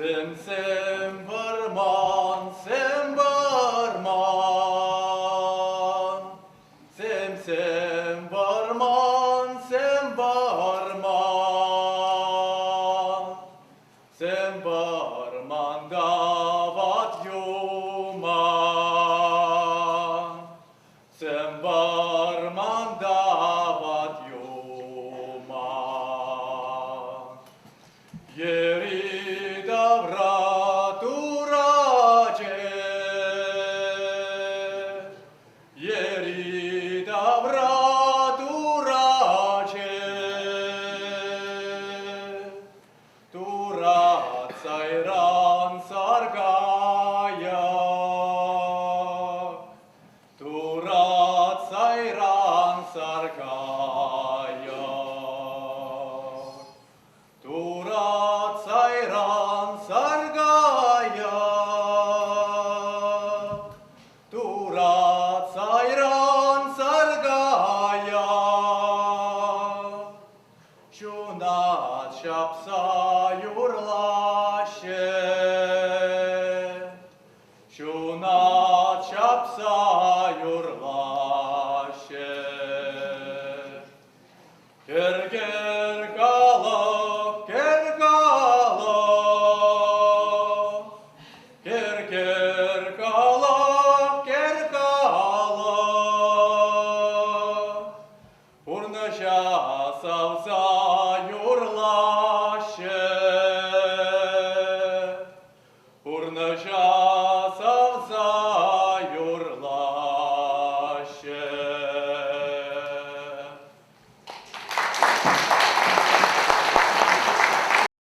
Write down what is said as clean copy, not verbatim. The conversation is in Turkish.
Sem barman, sem barman, sem barman, sem barman, sem barman davat yuman, sem barman davat yuman. Yeri davraturace, yeri davraturace, turat sairan sargaya, turat sairan sargaya, turat sairan sargaya, turat sairan sargaya, şunat şapsa yurlaşe, şunat şapsa yurlaşe, ger kala